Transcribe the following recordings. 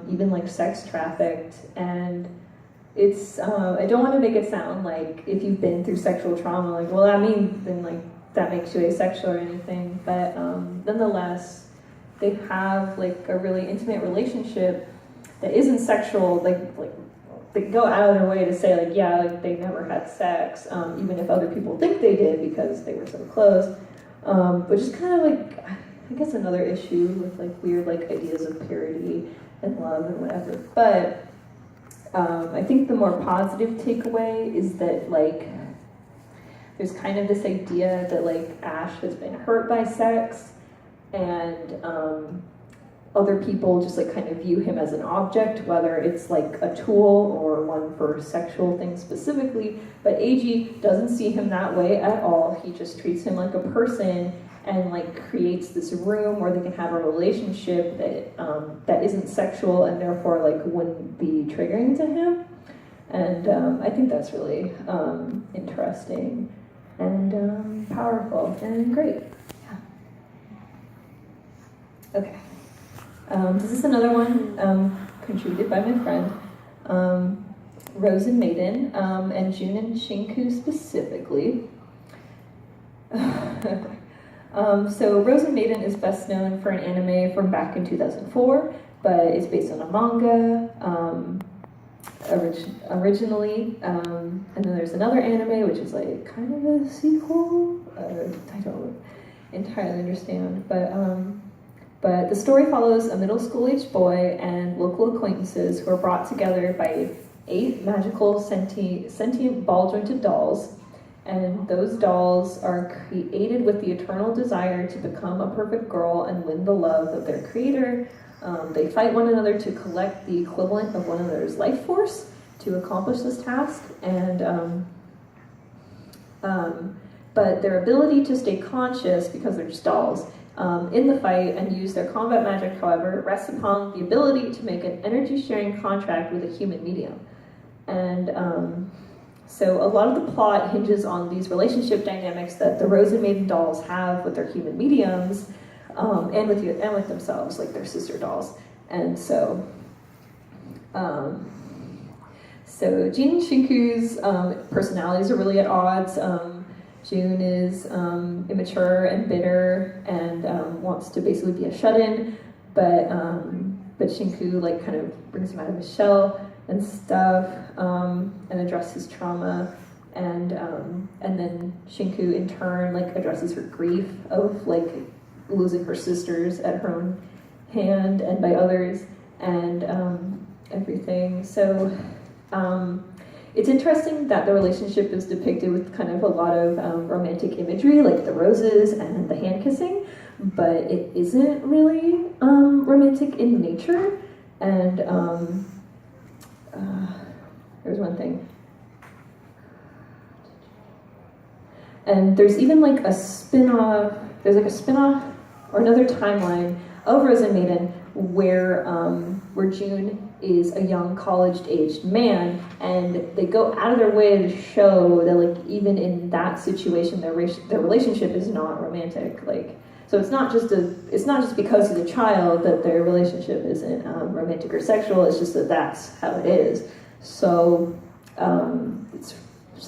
even like sex trafficked, and it's, I don't want to make it sound like if you've been through sexual trauma, like, well, that means, then like, that makes you asexual or anything, but nonetheless, they have like a really intimate relationship that isn't sexual, like they go out of their way to say like, yeah, like they never had sex, even if other people think they did because they were so close, which is kind of like, I guess another issue with like weird like ideas of purity and love and whatever. But I think the more positive takeaway is that like there's kind of this idea that like Ash has been hurt by sex, and other people just like kind of view him as an object, whether it's like a tool or one for sexual things specifically. But AG doesn't see him that way at all. He just treats him like a person, and like creates this room where they can have a relationship that that isn't sexual and therefore like wouldn't be triggering to him. And I think that's really interesting and powerful and great. Yeah. Okay. This is another one contributed by my friend, Rose and Maiden, and Jun and Shinku specifically. So Rose and Maiden is best known for an anime from back in 2004, but it's based on a manga originally, and then there's another anime which is like kind of a sequel. I don't entirely understand, but the story follows a middle school-aged boy and local acquaintances who are brought together by 8 magical sentient ball-jointed dolls. And those dolls are created with the eternal desire to become a perfect girl and win the love of their creator. They fight one another to collect the equivalent of one another's life force to accomplish this task. And but their ability to stay conscious, because they're just dolls, in the fight and use their combat magic, however, rests upon the ability to make an energy-sharing contract with a human medium. And so a lot of the plot hinges on these relationship dynamics that the Rose and Maiden dolls have with their human mediums, and with themselves, like their sister dolls. And so, so Jin and Shinku's personalities are really at odds. Jun is immature and bitter and wants to basically be a shut-in, but Shinku like kind of brings him out of his shell and stuff, and addresses trauma, and then Shinku in turn like addresses her grief of like losing her sisters at her own hand and by others, and everything. So it's interesting that the relationship is depicted with kind of a lot of romantic imagery, like the roses and the hand kissing, but it isn't really romantic in nature. And there's one thing. And there's even like a spin-off, or another timeline of Rose and Maiden where Jun is a young college-aged man, and they go out of their way to show that like even in that situation their relationship is not romantic. Like, so it's not just because he's a child that their relationship isn't romantic or sexual. It's just that that's how it is. So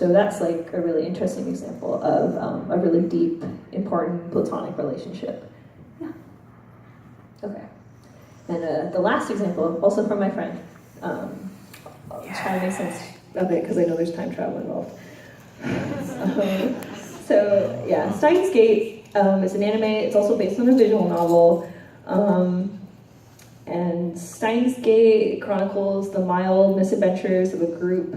that's like a really interesting example of a really deep, important platonic relationship. Yeah. Okay. And the last example, also from my friend, I'll try to make sense of it because I know there's time travel involved. So yeah, Steins Gate is an anime. It's also based on a visual novel. And Steins Gate chronicles the mild misadventures of a group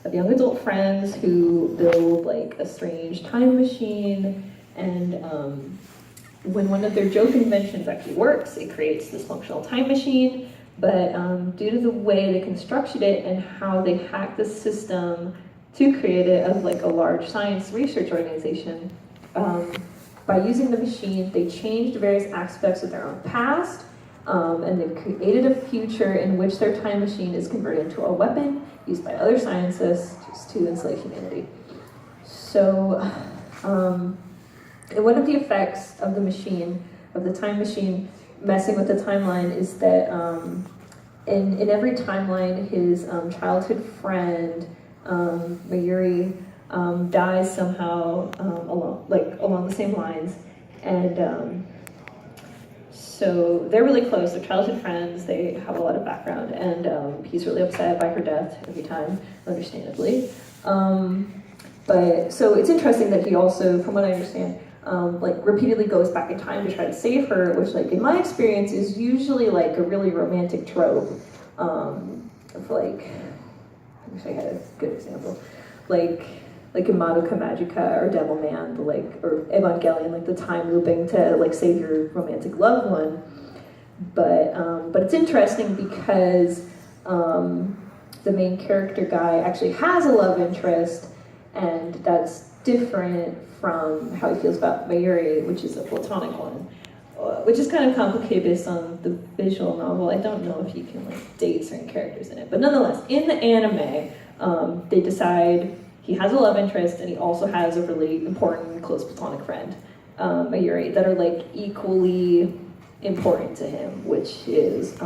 of young adult friends who build like a strange time machine, and when one of their joke inventions actually works, it creates this functional time machine, but due to the way they constructed it and how they hacked the system to create it of like a large science research organization, by using the machine, they changed various aspects of their own past, and they've created a future in which their time machine is converted into a weapon used by other scientists just to enslave humanity. So, and one of the effects of the time machine, messing with the timeline is that in every timeline, his childhood friend, Mayuri, dies somehow along the same lines. And so they're really close, they're childhood friends, they have a lot of background, and he's really upset by her death every time, understandably. But so it's interesting that he also, from what I understand, repeatedly goes back in time to try to save her, which, like, in my experience is usually like a really romantic trope of, like, I wish I had a good example, like in Madoka Magica or Devilman, or Evangelion, like the time looping to like save your romantic loved one. But it's interesting because the main character guy actually has a love interest, and that's different from how he feels about Mayuri, which is a platonic one, which is kind of complicated based on the visual novel. I don't know if you can like date certain characters in it, but nonetheless, in the anime, they decide he has a love interest and he also has a really important close platonic friend, Mayuri, that are like equally important to him, which is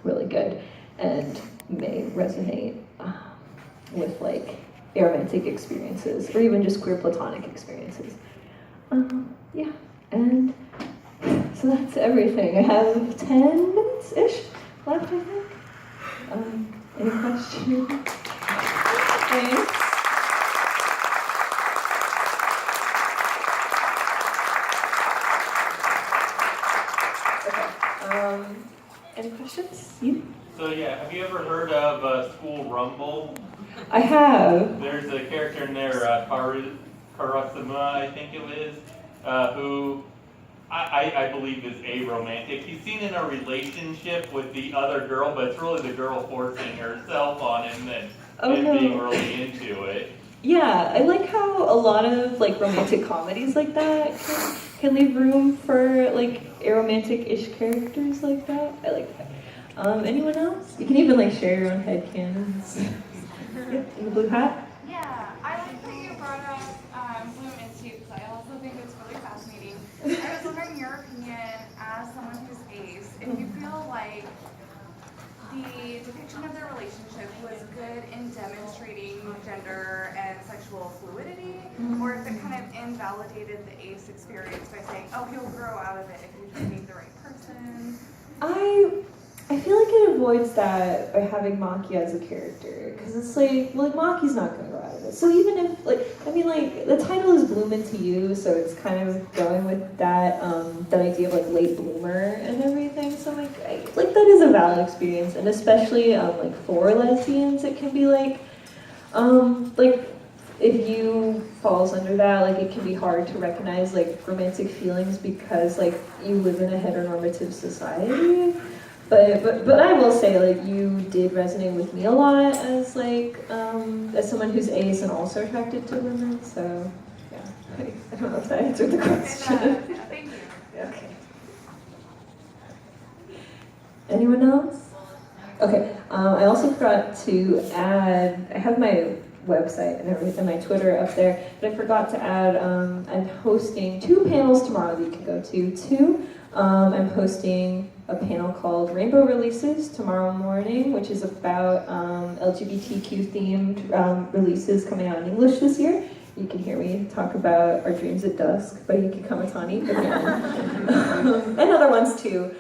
really good and may resonate with like aromantic experiences or even just queer platonic experiences. Yeah, and so that's everything. I have 10 minutes-ish left, I think. Any questions? Thanks. Okay. Any questions? You? So yeah, have you ever heard of School Rumble? I have. There's a character in there, Karasuma, I think it is, who I believe is aromantic. He's seen in a relationship with the other girl, but it's really the girl forcing herself on him and being really into it. Yeah, I like how a lot of like romantic comedies like that can leave room for like aromantic-ish characters like that. I like that. Anyone else? You can even like share your own headcanons. Yep, in the blue hat. Yeah, I like that you brought up Bloom Institute because I also think it's really fascinating. I was wondering your opinion as someone who's ace, if you feel like the depiction of their relationship was good in demonstrating gender and sexual fluidity, or if it kind of invalidated the ace experience by saying, oh, he'll grow out of it if you just meet the right person. I feel like it avoids that by having Maki as a character, because it's like, well, like, Maki's not going to grow out of it. So even if, like, I mean, like, the title is Bloom Into You, so it's kind of going with that that idea of, like, late bloomer and everything. So, like, that is a valid experience, and especially, like, for lesbians, it can be, like, if you falls under that, like, it can be hard to recognize, like, romantic feelings because, like, you live in a heteronormative society. But I will say, like, you did resonate with me a lot as, like, as someone who's ace and also attracted to women, so, yeah. I don't know if that answered the question. Thank you. Okay. Anyone else? Okay, I also forgot to add, I have my website and everything, my Twitter up there, but I forgot to add, I'm hosting 2 panels tomorrow that you can go to. I'm hosting a panel called Rainbow Releases tomorrow morning, which is about LGBTQ themed releases coming out in English this year. You can hear me talk about Our Dreams at Dusk by Yuki Kamatani again. And other ones too.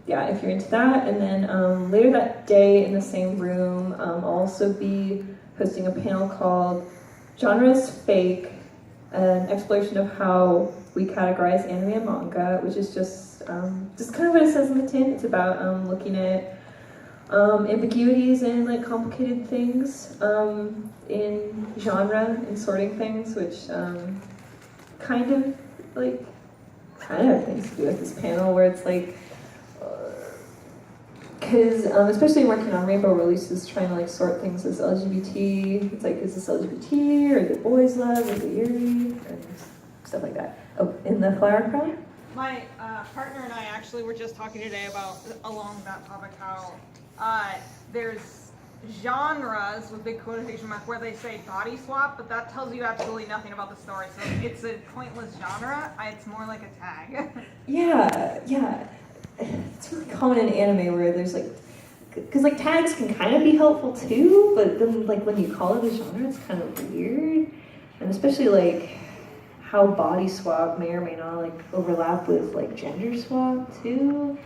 Yeah, if you're into that. And then later that day in the same room, I'll also be hosting a panel called Genres Fake, an exploration of how we categorize anime and manga, which is just kind of what it says in the tin. It's about looking at ambiguities and like complicated things in genre and sorting things, which kind of have things to do with this panel, where it's like, because especially working on Rainbow Releases, trying to like sort things as LGBT. It's like, is this LGBT or is it boys love or is it yuri and stuff like that. Oh, in the flower crown. My partner and I actually were just talking today about, along that topic, how there's genres with big quotation marks where they say body swap, but that tells you absolutely nothing about the story. So it's a pointless genre. It's more like a tag. Yeah. It's really common in anime where there's like because like tags can kind of be helpful too, but then like when you call it a genre, it's kind of weird, and especially like how body swap may or may not like overlap with like gender swap too.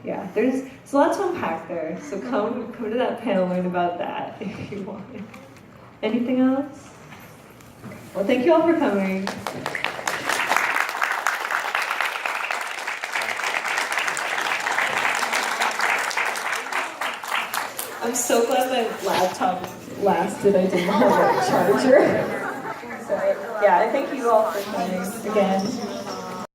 Yeah, there's a lot to unpack there. So come to that panel, learn about that if you want. Anything else? Well, thank you all for coming. I'm so glad my laptop lasted. I didn't have a charger. So yeah, I thank you all for coming again.